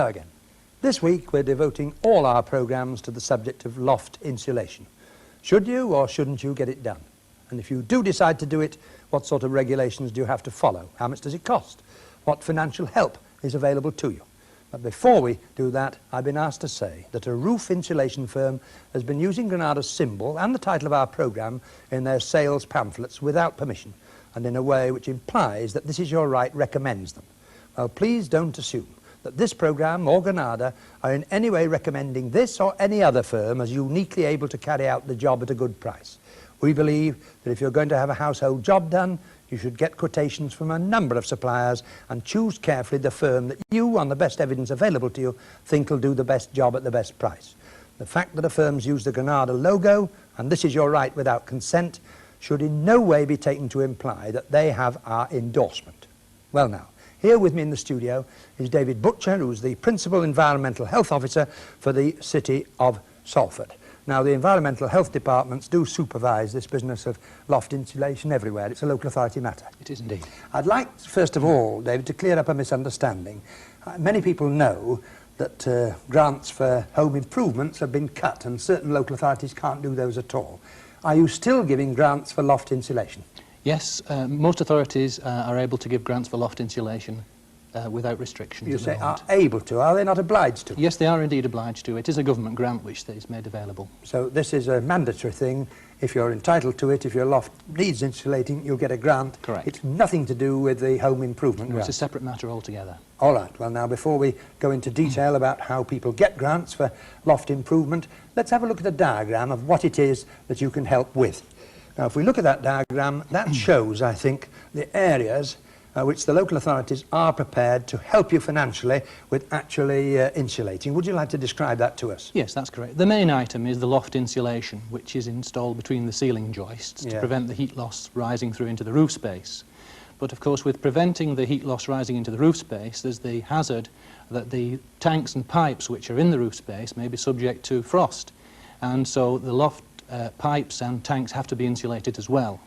Hello again. This week we're devoting all our programmes to the subject of loft insulation. Should you or shouldn't you get it done? And if you do decide to do it, what sort of regulations do you have to follow? How much does it cost? What financial help is available to you? But before we do that, I've been asked to say that a roof insulation firm has been using Granada's symbol and the title of our programme in their sales pamphlets without permission and in a way which implies that This Is Your Right recommends them. Well, please don't assume that this programme or Granada are in any way recommending this or any other firm as uniquely able to carry out the job at a good price. We believe that if you're going to have a household job done, you should get quotations from a number of suppliers and choose carefully the firm that you, on the best evidence available to you, think will do the best job at the best price. The fact that a firm's used the Granada logo, and This Is Your Right without consent, should in no way be taken to imply that they have our endorsement. Well now, here with me in the studio is David Butcher, who's the Principal Environmental Health Officer for the City of Salford. Now, the environmental health departments do supervise this business of loft insulation everywhere. It's a local authority matter. It is indeed. I'd like, first of all, David, to clear up a misunderstanding. Many people know that grants for home improvements have been cut and certain local authorities can't do those at all. Are you still giving grants for loft insulation? Yes, most authorities are able to give grants for loft insulation without restrictions. You say are able to, are they not obliged to? Yes, they are indeed obliged to. It is a government grant which is made available. So this is a mandatory thing. If you're entitled to it, if your loft needs insulating, you'll get a grant. Correct. It's nothing to do with the home improvement grant. It's a separate matter altogether. All right, well now before we go into detail about how people get grants for loft improvement, let's have a look at a diagram of what it is that you can help with. Now if we look at that diagram, that shows, I think, the areas which the local authorities are prepared to help you financially with actually insulating. Would you like to describe that to us? Yes, that's correct. The main item is the loft insulation, which is installed between the ceiling joists to prevent the heat loss rising through into the roof space. But of course, with preventing the heat loss rising into the roof space, there's the hazard that the tanks and pipes which are in the roof space may be subject to frost. And so the loft pipes and tanks have to be insulated as well.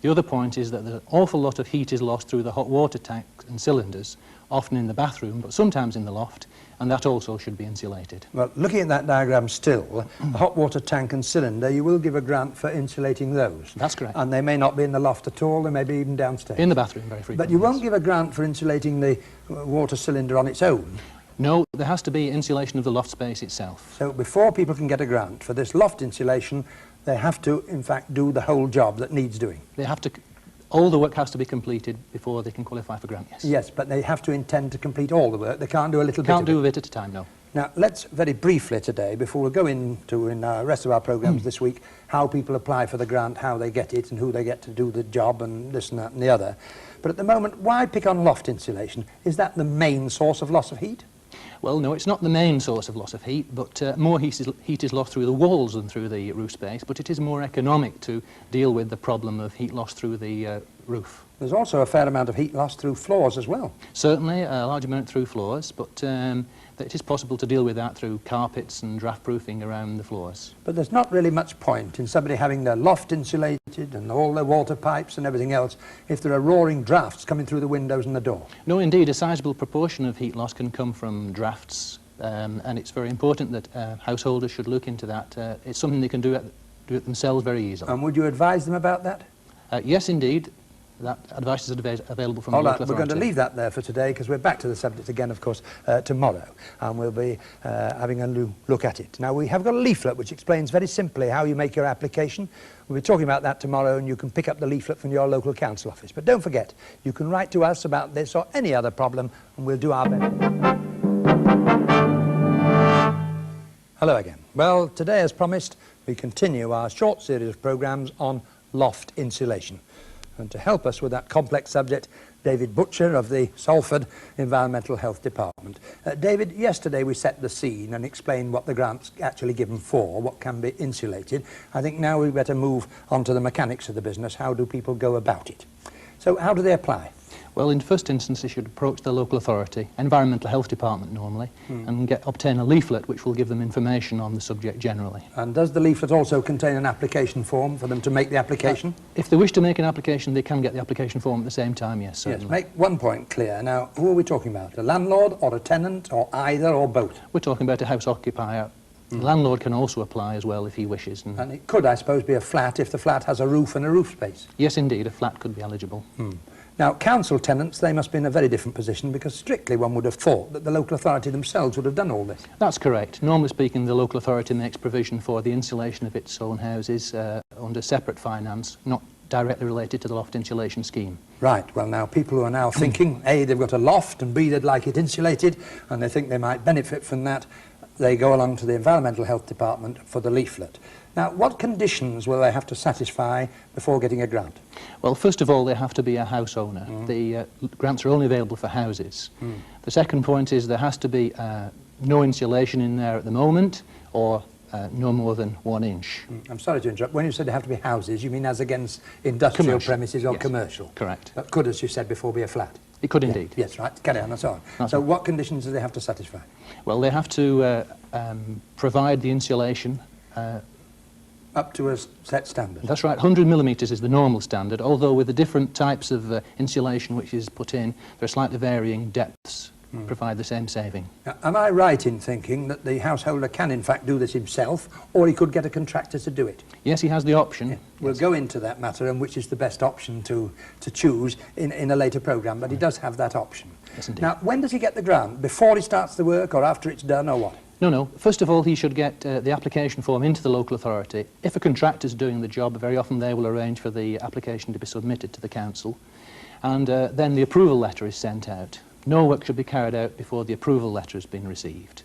The other point is that an awful lot of heat is lost through the hot water tanks and cylinders, often in the bathroom, but sometimes in the loft, and that also should be insulated. Well, looking at that diagram still, the hot water tank and cylinder, you will give a grant for insulating those. That's correct. And they may not be in the loft at all, they may be even downstairs. In the bathroom, very frequently. But you won't give a grant for insulating the water cylinder on its own? No, there has to be insulation of the loft space itself. So before people can get a grant for this loft insulation, they have to, in fact, do the whole job that needs doing. They have to, all the work has to be completed before they can qualify for grant, yes. Yes, but they have to intend to complete all the work. They can't do a little bit of it. Can't do a bit at a time, no. Now, let's very briefly today, before we go into in the rest of our programmes this week, how people apply for the grant, how they get it, and who they get to do the job, and this and that and the other. But at the moment, why pick on loft insulation? Is that the main source of loss of heat? Well, no, it's not the main source of loss of heat, but more heat is lost through the walls than through the roof space, but it is more economic to deal with the problem of heat loss through the roof. There's also a fair amount of heat loss through floors as well. Certainly, a large amount through floors, but it is possible to deal with that through carpets and draft proofing around the floors. But there's not really much point in somebody having their loft insulated and all their water pipes and everything else if there are roaring drafts coming through the windows and the door. No, indeed, a sizable proportion of heat loss can come from drafts, and it's very important that householders should look into that. It's something they can do it themselves very easily. And would you advise them about that? Yes, indeed. That advice is available from the local authority. We're going to leave that there for today because we're back to the subject again, of course, tomorrow, and we'll be having a look at it. Now, we have got a leaflet which explains very simply how you make your application. We'll be talking about that tomorrow, and you can pick up the leaflet from your local council office. But don't forget, you can write to us about this or any other problem, and we'll do our best. Hello again. Well, today, as promised, we continue our short series of programmes on loft insulation. And to help us with that complex subject, David Butcher of the Salford Environmental Health Department. David, yesterday we set the scene and explained what the grant's actually given for, what can be insulated. I think now we better move on to the mechanics of the business. How do people go about it? So how do they apply? Well, in first instance, they should approach the local authority, Environmental Health Department normally, and obtain a leaflet which will give them information on the subject generally. And does the leaflet also contain an application form for them to make the application? If they wish to make an application, they can get the application form at the same time, yes, certainly. Yes, make one point clear. Now, who are we talking about? A landlord or a tenant or either or both? We're talking about a house occupier. The landlord can also apply as well if he wishes. And it could, I suppose, be a flat if the flat has a roof and a roof space. Yes, indeed, a flat could be eligible. Now, council tenants, they must be in a very different position because strictly one would have thought that the local authority themselves would have done all this. That's correct. Normally speaking, the local authority makes provision for the insulation of its own houses under separate finance, not directly related to the loft insulation scheme. Right, well now people who are now thinking, A, they've got a loft and B, they'd like it insulated and they think they might benefit from that, they go along to the Environmental Health Department for the leaflet. Now, what conditions will they have to satisfy before getting a grant? Well, first of all, they have to be a house owner. The grants are only available for houses. The second point is there has to be no insulation in there at the moment, or no more than 1 inch. I'm sorry to interrupt. When you said they have to be houses, you mean as against industrial Commercial. premises or Yes. commercial? Correct. That could, as you said before, be a flat. It could indeed. Yes, right. Carry on and so on. That's So right. what conditions do they have to satisfy? Well, they have to provide the insulation. Up to a set standard. That's right, 100 millimetres is the normal standard, although with the different types of insulation which is put in, there are slightly varying depths provide the same saving. Now, am I right in thinking that the householder can in fact do this himself, or he could get a contractor to do it? Yes, he has the option. We'll go into that matter and which is the best option to choose in a later programme, but he does have that option. Yes, indeed. Now, when does he get the grant? Before he starts the work or after it's done or what? No. First of all, he should get the application form into the local authority. If a contractor's doing the job, very often they will arrange for the application to be submitted to the council. And then the approval letter is sent out. No work should be carried out before the approval letter has been received.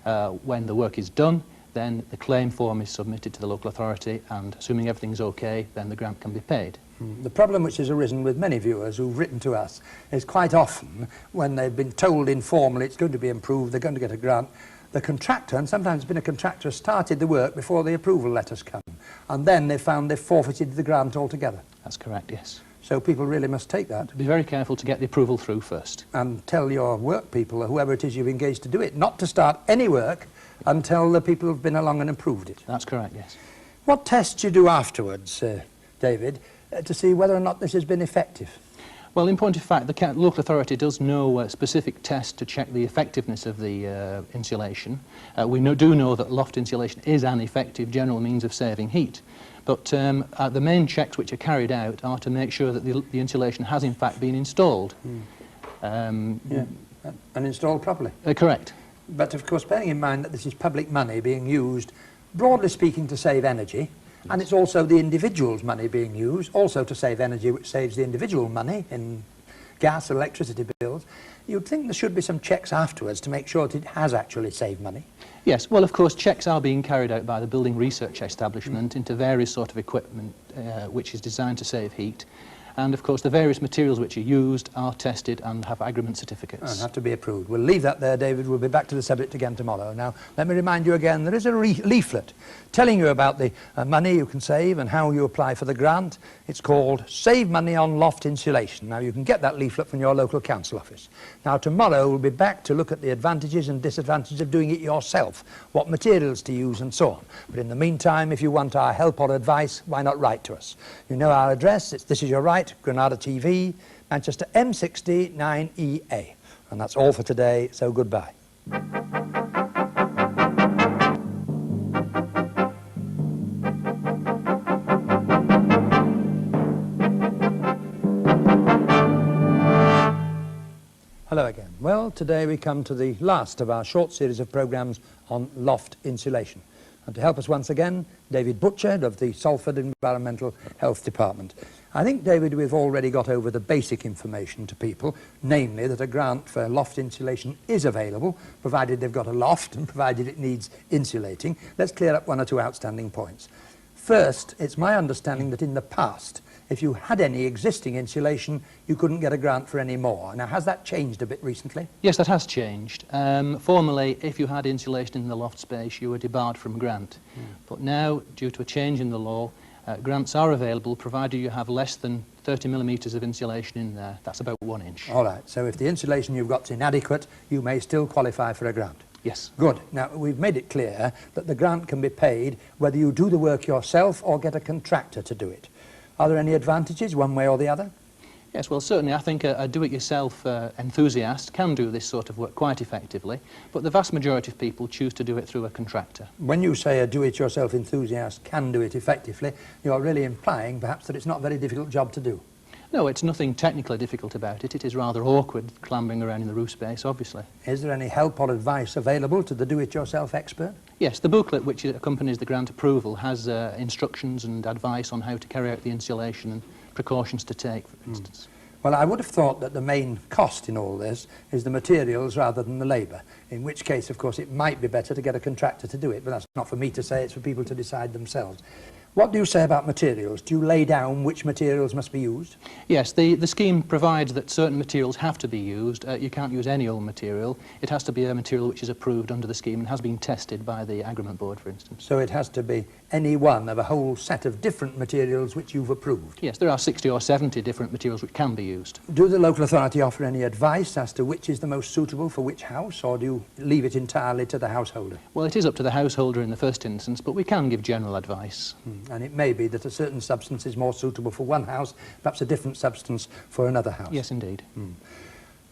When the work is done, then the claim form is submitted to the local authority, and assuming everything's okay, then the grant can be paid. The problem which has arisen with many viewers who've written to us is quite often when they've been told informally it's going to be improved, they're going to get a grant, the contractor, and sometimes it's been a contractor, started the work before the approval letters come, and then they found they've forfeited the grant altogether. That's correct, yes. So people really must take that. Be very careful to get the approval through first. And tell your work people, or whoever it is you've engaged to do it, not to start any work until the people have been along and approved it. That's correct, yes. What tests do you do afterwards, David, to see whether or not this has been effective? Well, in point of fact, the local authority does no specific test to check the effectiveness of the insulation. We do know that loft insulation is an effective general means of saving heat. But the main checks which are carried out are to make sure that the insulation has in fact been installed. And installed properly. Correct. But of course, bearing in mind that this is public money being used, broadly speaking, to save energy, and it's also the individual's money being used, also to save energy, which saves the individual money in gas and electricity bills, you'd think there should be some checks afterwards to make sure that it has actually saved money. Yes, well, of course, checks are being carried out by the building research establishment into various sort of equipment which is designed to save heat. And, of course, the various materials which are used are tested and have agreement certificates. And have to be approved. We'll leave that there, David. We'll be back to the subject again tomorrow. Now, let me remind you again, there is a leaflet telling you about the money you can save and how you apply for the grant. It's called Save Money on Loft Insulation. Now, you can get that leaflet from your local council office. Now, tomorrow we'll be back to look at the advantages and disadvantages of doing it yourself, what materials to use and so on. But in the meantime, if you want our help or advice, why not write to us? You know our address. It's This Is Your Right, Granada TV, Manchester M60 9EA. And that's all for today, so goodbye. Hello again. Well, today we come to the last of our short series of programmes on loft insulation. And to help us once again, David Butcher of the Salford Environmental Health Department. I think, David, we've already got over the basic information to people, namely that a grant for loft insulation is available, provided they've got a loft and provided it needs insulating. Let's clear up one or two outstanding points. First, it's my understanding that in the past, if you had any existing insulation, you couldn't get a grant for any more. Now, has that changed a bit recently? Yes, that has changed. Formerly, if you had insulation in the loft space, you were debarred from grant. But now, due to a change in the law, Grants are available provided you have less than 30 millimetres of insulation in there. That's about 1 inch. All right, so if the insulation you've got is inadequate, you may still qualify for a grant. Yes. Good. Now, we've made it clear that the grant can be paid whether you do the work yourself or get a contractor to do it. Are there any advantages one way or the other? Yes, well, certainly I think a do-it-yourself enthusiast can do this sort of work quite effectively, but the vast majority of people choose to do it through a contractor. When you say a do-it-yourself enthusiast can do it effectively, you're really implying perhaps that it's not a very difficult job to do. No, it's nothing technically difficult about it. It is rather awkward clambering around in the roof space, obviously. Is there any help or advice available to the do-it-yourself expert? Yes, the booklet which accompanies the grant approval has instructions and advice on how to carry out the insulation and precautions to take, for instance. Well, I would have thought that the main cost in all this is the materials rather than the labour, in which case, of course, it might be better to get a contractor to do it, but that's not for me to say, it's for people to decide themselves. What do you say about materials? Do you lay down which materials must be used? Yes, the scheme provides that certain materials have to be used. You can't use any old material. It has to be a material which is approved under the scheme and has been tested by the Agreement Board, for instance. So it has to be any one of a whole set of different materials which you've approved? Yes, there are 60 or 70 different materials which can be used. Do the local authority offer any advice as to which is the most suitable for which house, or do you leave it entirely to the householder? Well, it is up to the householder in the first instance, but we can give general advice. And it may be that a certain substance is more suitable for one house, perhaps a different substance for another house. Yes, indeed.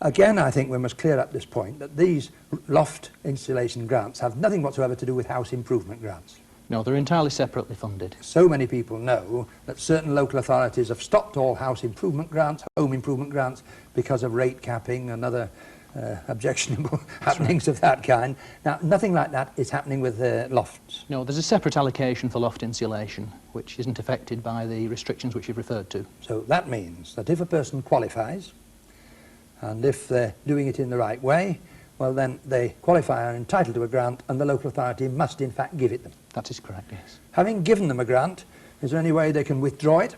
Again, I think we must clear up this point that these loft insulation grants have nothing whatsoever to do with house improvement grants. No, they're entirely separately funded. So many people know that certain local authorities have stopped all house improvement grants, home improvement grants, because of rate capping and other objectionable happenings of that kind. Now, nothing like that is happening with lofts. No, there's a separate allocation for loft insulation, which isn't affected by the restrictions which you've referred to. So that means that if a person qualifies, and if they're doing it in the right way, well then they qualify and are entitled to a grant, and the local authority must in fact give it them. That is correct, yes. Having given them a grant, is there any way they can withdraw it?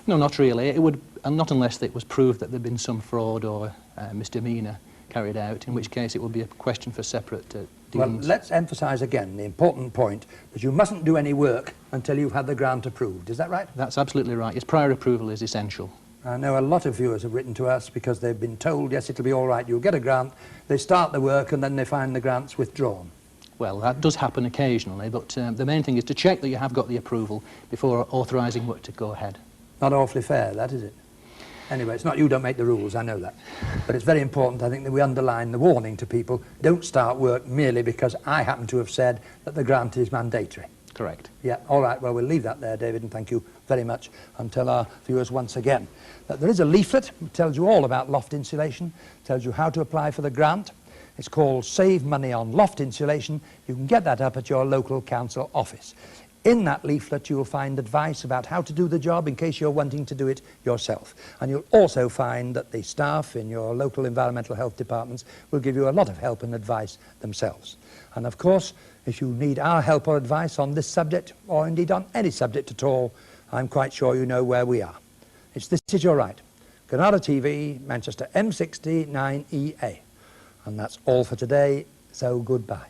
No, not really. It would, and not unless it was proved that there'd been some fraud or misdemeanour carried out, in which case it would be a question for separate dealings. Well, let's emphasise again the important point that you mustn't do any work until you've had the grant approved. Is that right? That's absolutely right. Yes, prior approval is essential. I know a lot of viewers have written to us because they've been told, yes, it'll be all right, you'll get a grant, they start the work and then they find the grant's withdrawn. Well, that does happen occasionally, but the main thing is to check that you have got the approval before authorising work to go ahead. Not awfully fair, that, is it? Anyway, it's not you don't make the rules, I know that. But it's very important, I think, that we underline the warning to people, don't start work merely because I happen to have said that the grant is mandatory. Correct. Yeah, all right, well, we'll leave that there, David, and thank you very much, and tell our viewers once again that there is a leaflet that tells you all about loft insulation, tells you how to apply for the grant. It's called Save Money on Loft Insulation. You can get that up at your local council office. In that leaflet, you'll find advice about how to do the job in case you're wanting to do it yourself. And you'll also find that the staff in your local environmental health departments will give you a lot of help and advice themselves. And of course, if you need our help or advice on this subject, or indeed on any subject at all, I'm quite sure you know where we are. It's This Is Your Right, Granada TV, Manchester M60 9EA. And that's all for today, so goodbye.